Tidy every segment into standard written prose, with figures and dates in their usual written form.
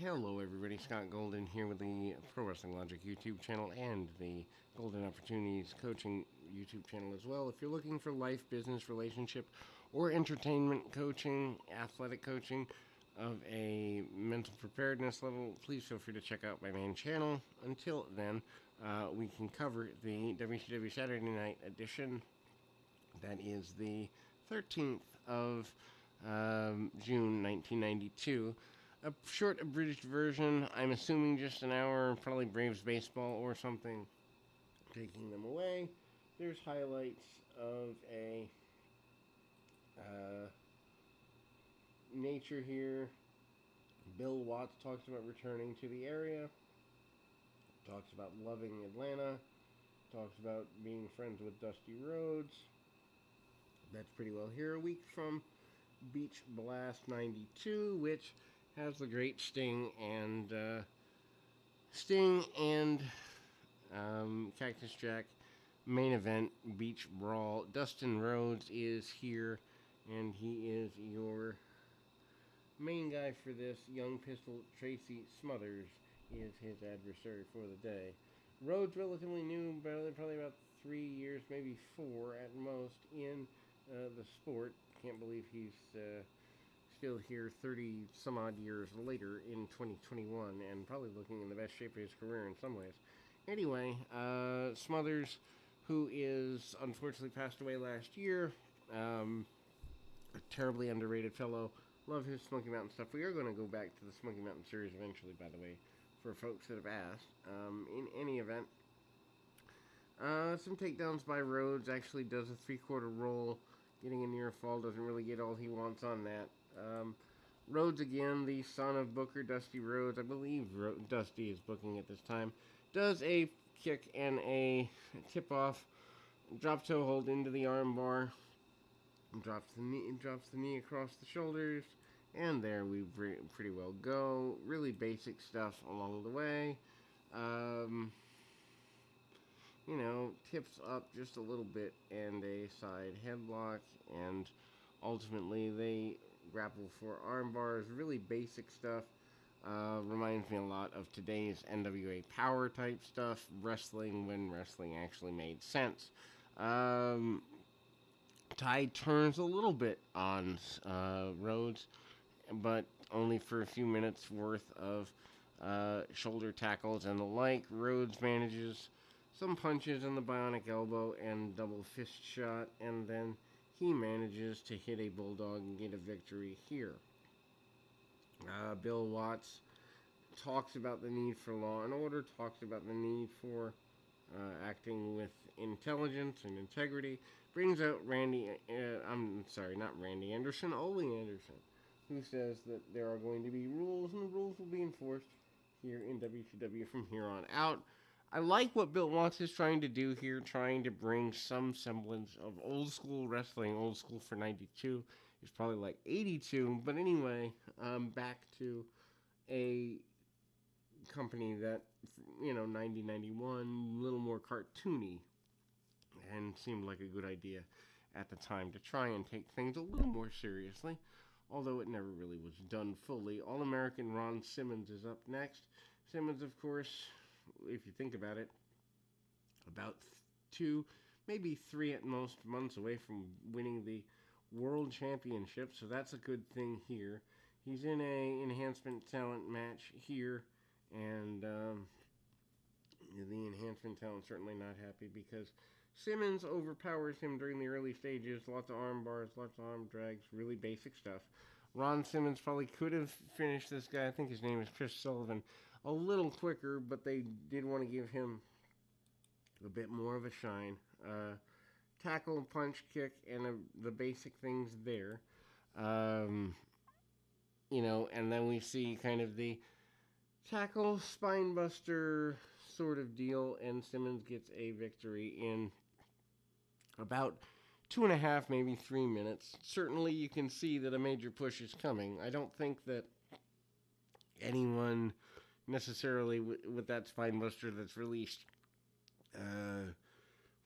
Hello, everybody. Scott Golden here with the Pro Wrestling Logic YouTube channel and the Golden Opportunities Coaching YouTube channel as well. If you're looking for life, business, relationship, or entertainment coaching, athletic coaching of a mental preparedness level, please feel free to check out my main channel. Until then, we can cover the WCW Saturday Night edition. That is the 13th of June 1992. A short abridged version, I'm assuming just an hour, probably Braves baseball or something, taking them away. There's highlights of a nature here. Bill Watts talks about returning to the area, talks about loving Atlanta, talks about being friends with Dusty Rhodes. That's pretty well here. A week from Beach Blast 92, which has the great Sting and Cactus Jack main event beach brawl. Dustin Rhodes is here, and he is your main guy for this. Young Pistol Tracy Smothers is his adversary for the day. Rhodes relatively new, probably about 3 years, maybe 4 at most in the sport. Can't believe he's still here 30 some odd years later in 2021 and probably looking in the best shape of his career in some ways. Anyway, Smothers, who is unfortunately passed away last year, a terribly underrated fellow. Love his Smoky Mountain stuff. We are going to go back to the Smoky Mountain series eventually, by the way, for folks that have asked. In any event, some takedowns by Rhodes. Actually does a 3/4 roll. Getting a near fall, doesn't really get all he wants on that. Rhodes again, the son of Booker, Dusty Rhodes. I believe Dusty is booking at this time. Does a kick and a tip-off. Drop toe hold into the arm bar. Drops the knee across the shoulders. And there we pretty well go. Really basic stuff along the way. Tips up just a little bit and a side headlock, and ultimately they grapple for arm bars. Really basic stuff. Reminds me a lot of today's NWA power type stuff. Wrestling when wrestling actually made sense. Tide turns a little bit on Rhodes, but only for a few minutes worth of shoulder tackles and the like. Rhodes manages some punches in the bionic elbow and double fist shot, and then he manages to hit a bulldog and get a victory here. Bill Watts talks about the need for law and order, talks about the need for acting with intelligence and integrity, brings out Ole Anderson, who says that there are going to be rules, and the rules will be enforced here in WCW from here on out. I like what Bill Watts is trying to do here, trying to bring some semblance of old school wrestling. Old school for 92 is probably like 82, but anyway, back to a company that, 90, 91, a little more cartoony, and seemed like a good idea at the time to try and take things a little more seriously, although it never really was done fully. All-American Ron Simmons is up next. Simmons, of course, if you think about it, about 2, maybe 3 at most months away from winning the World Championship, so that's a good thing here. He's in a enhancement talent match here, and the enhancement talent certainly not happy because Simmons overpowers him during the early stages. Lots of arm bars, lots of arm drags, really basic stuff. Ron Simmons probably could have finished this guy. I think his name is Chris Sullivan. A little quicker, but they did want to give him a bit more of a shine. Tackle, punch, kick, and the basic things there. And then we see kind of the tackle, spine buster sort of deal, and Simmons gets a victory in about 2.5, maybe 3 minutes. Certainly you can see that a major push is coming. I don't think that anyone necessarily with that spine buster that's released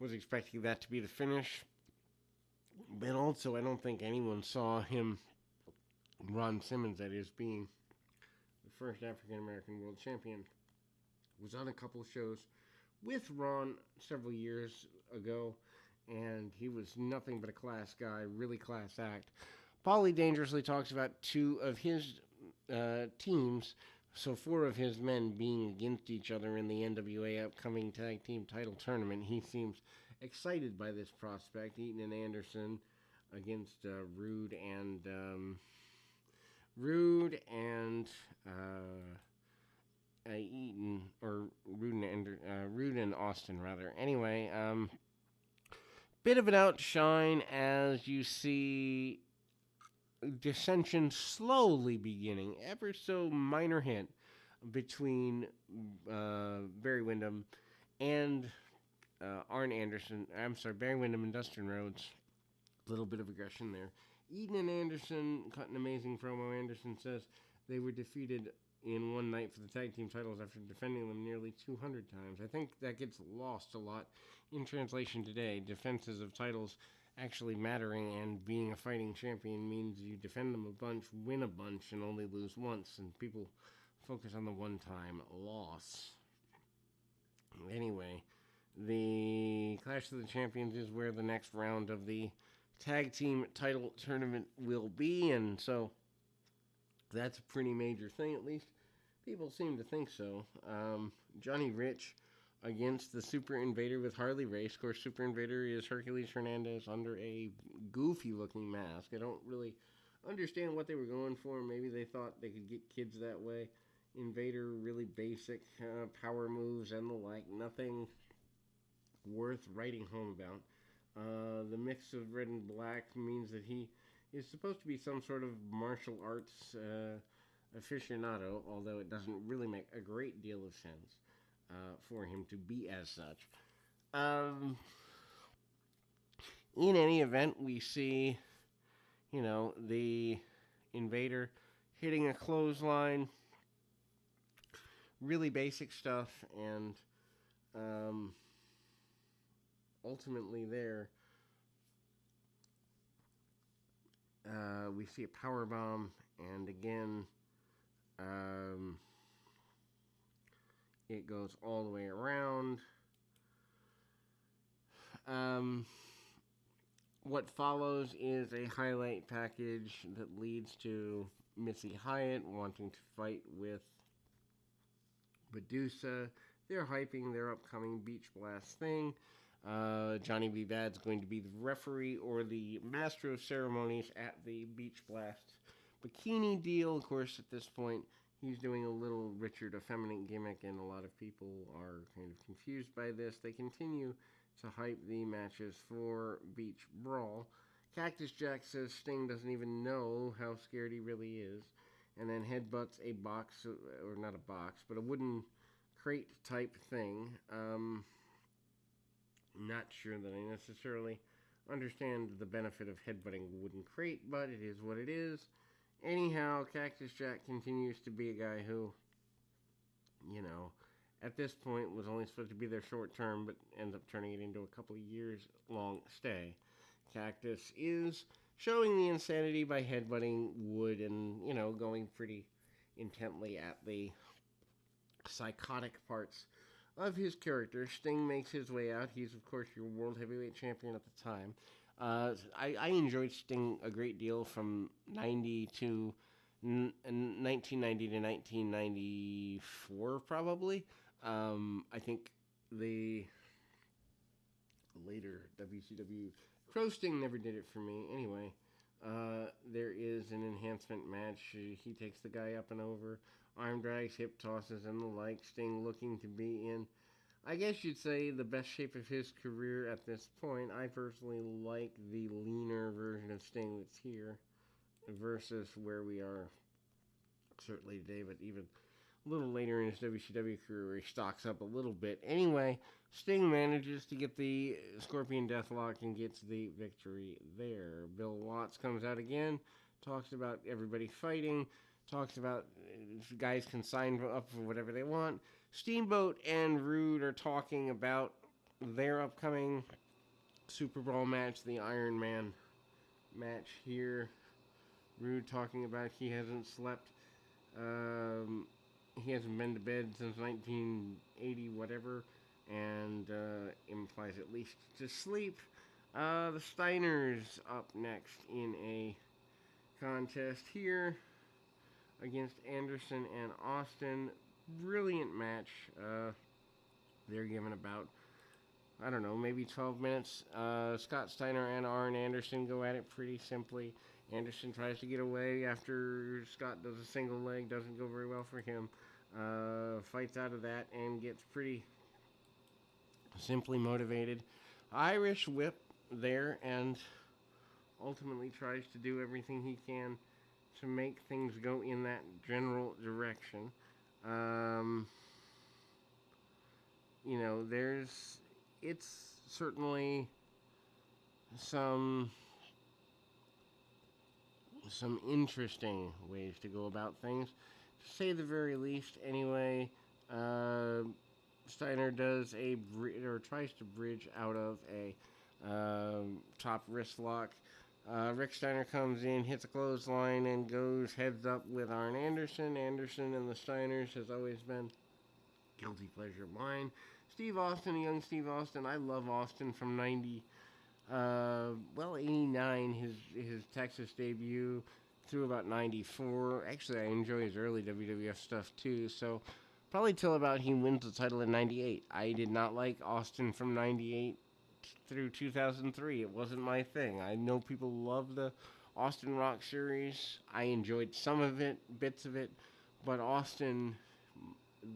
was expecting that to be the finish. But also, I don't think anyone saw him, Ron Simmons, that is, being first African American world champion, was on a couple shows with Ron several years ago, and he was nothing but a class guy, really class act. Paulie dangerously talks about two of his teams, so four of his men being against each other in the NWA upcoming tag team title tournament. He seems excited by this prospect. Eaton and Anderson against Eaton, or Rude and Austin rather. Anyway, bit of an outshine as you see dissension slowly beginning, ever so minor hint between Barry Windham and Arn Anderson. I'm sorry, Barry Windham and Dustin Rhodes. A little bit of aggression there. Eaton and Anderson cut an amazing promo. Anderson says they were defeated in one night for the tag team titles after defending them nearly 200 times. I think that gets lost a lot in translation today. Defenses of titles actually mattering, and being a fighting champion means you defend them a bunch, win a bunch, and only lose once, and people focus on the one-time loss. Anyway, the Clash of the Champions is where the next round of the tag team title tournament will be, and so that's a pretty major thing. At least people seem to think so. Johnny Rich against the Super Invader with Harley Race. Of course, Super Invader is Hercules Hernandez under a goofy-looking mask. I don't really understand what they were going for. Maybe they thought they could get kids that way. Invader, really basic power moves and the like. Nothing worth writing home about. The mix of red and black means that he is supposed to be some sort of martial arts aficionado, although it doesn't really make a great deal of sense for him to be as such. In any event, we see, the Invader hitting a clothesline, really basic stuff, and ultimately there, we see a power bomb, and again, it goes all the way around. What follows is a highlight package that leads to Missy Hyatt wanting to fight with Medusa. They're hyping their upcoming Beach Blast thing. Johnny B. Bad's going to be the referee or the master of ceremonies at the Beach Blast bikini deal. Of course, at this point, he's doing a little Richard effeminate gimmick, and a lot of people are kind of confused by this. They continue to hype the matches for Beach Brawl. Cactus Jack says Sting doesn't even know how scared he really is, and then headbutts a box, or not a box, but a wooden crate type thing. Not sure that I necessarily understand the benefit of headbutting a wooden crate, but it is what it is. Anyhow, Cactus Jack continues to be a guy who, at this point was only supposed to be there short term, but ends up turning it into a couple of years long stay. Cactus is showing the insanity by headbutting wood and, going pretty intently at the psychotic parts of his character. Sting makes his way out. He's, of course, your World Heavyweight Champion at the time. I enjoyed Sting a great deal from 1990 to 1994, probably. I think the later WCW Pro Sting never did it for me. Anyway, there is an enhancement match. He takes the guy up and over, arm drags, hip tosses, and the like. Sting looking to be in, I guess you'd say, the best shape of his career at this point. I personally like the leaner version of Sting that's here versus where we are certainly today, but even a little later in his WCW career, he stocks up a little bit. Anyway, Sting manages to get the Scorpion Deathlock and gets the victory there. Bill Watts comes out again, talks about everybody fighting, talks about guys can sign up for whatever they want. Steamboat and Rude are talking about their upcoming Super Bowl match, the Iron Man match here. Rude talking about he hasn't slept He hasn't been to bed since 1980, whatever, and implies at least to sleep. The Steiners up next in a contest here against Anderson and Austin. Brilliant match. They're given about, I don't know, maybe 12 minutes. Scott Steiner and Arn Anderson go at it pretty simply. Anderson tries to get away after Scott does a single leg. Doesn't go very well for him. Fights out of that and gets pretty simply motivated. Irish whip there and ultimately tries to do everything he can to make things go in that general direction. It's certainly some interesting ways to go about things, to say the very least. Anyway, Steiner does or tries to bridge out of a top wrist lock. Rick Steiner comes in, hits a clothesline, and goes heads up with Arn Anderson. Anderson and the Steiners has always been guilty pleasure of mine. Steve Austin, young Steve Austin. I love Austin from 89, his Texas debut, through about 94. Actually, I enjoy his early WWF stuff too, so probably till about he wins the title in 98. I did not like Austin from 98 through 2003. It wasn't my thing. I know people love the Austin Rock series. I enjoyed some of it, bits of it, but Austin,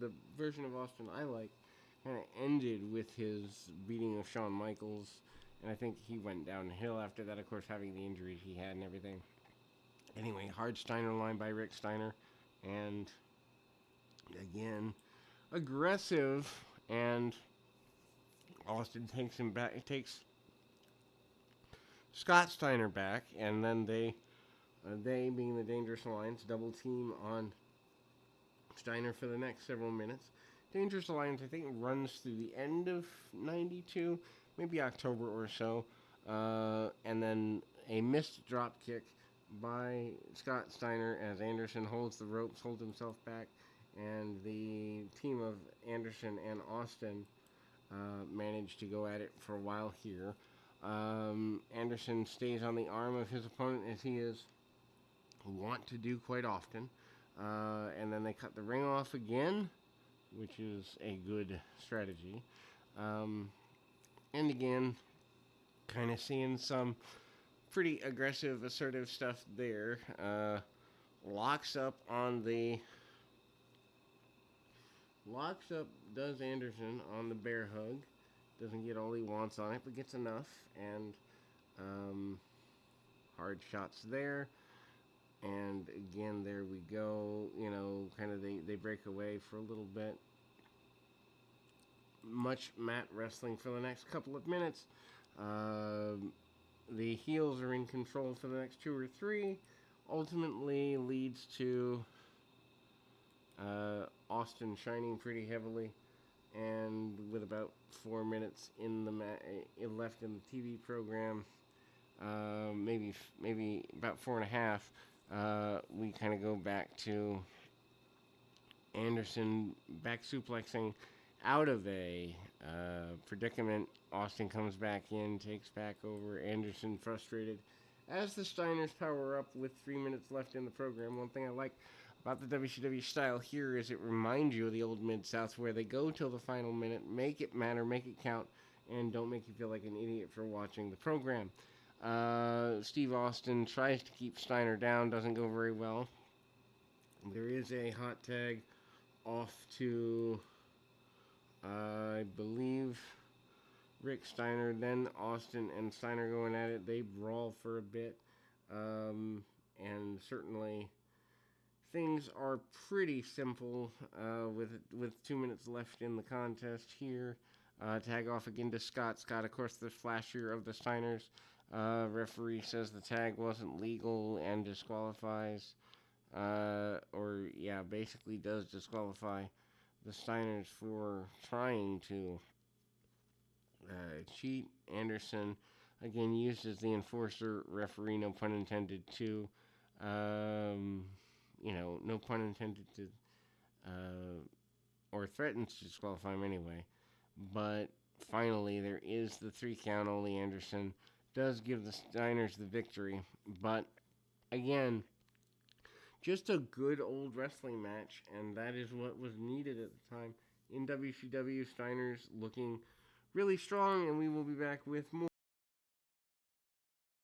the version of Austin I like, kind of ended with his beating of Shawn Michaels, and I think he went downhill after that, of course, having the injuries he had and everything. Anyway, hard Steiner line by Rick Steiner, and again, aggressive, and Austin takes him back. It takes Scott Steiner back, and then they being the Dangerous Alliance, double team on Steiner for the next several minutes. Dangerous Alliance, I think, runs through the end of 92, maybe October or so, and then a missed drop kick by Scott Steiner as Anderson holds the ropes, holds himself back, and the team of Anderson and Austin managed to go at it for a while here. Anderson stays on the arm of his opponent, as he is wont to do quite often, and then they cut the ring off again, which is a good strategy. And again, kind of seeing some pretty aggressive, assertive stuff there. Locks up does Anderson on the bear hug. Doesn't get all he wants on it, but gets enough. And hard shots there. And again, there we go. Kind of they break away for a little bit. Much mat wrestling for the next couple of minutes. The heels are in control for the next 2 or 3. Ultimately leads to Austin shining pretty heavily, and with about 4 minutes in the left in the TV program, maybe about 4.5. We kind of go back to Anderson back suplexing out of a predicament. Austin comes back in, takes back over. Anderson frustrated as the Steiners power up with 3 minutes left in the program. One thing I like about the WCW style here is it reminds you of the old Mid-South, where they go till the final minute, make it matter, make it count, and don't make you feel like an idiot for watching the program. Steve Austin tries to keep Steiner down, doesn't go very well. There is a hot tag off to, I believe, Rick Steiner. Then Austin and Steiner going at it. They brawl for a bit, and certainly things are pretty simple with 2 minutes left in the contest here. Tag off again to Scott. Scott, of course, the flashier of the Steiners. Referee says the tag wasn't legal and disqualifies, basically does disqualify the Steiners for trying to cheat. Anderson, again, used as the enforcer referee, no pun intended, to no pun intended to, or threatens to disqualify him anyway. But finally, there is the 3 count. Ole Anderson does give the Steiners the victory. But again, just a good old wrestling match, and that is what was needed at the time. In WCW, Steiners looking really strong, and we will be back with more.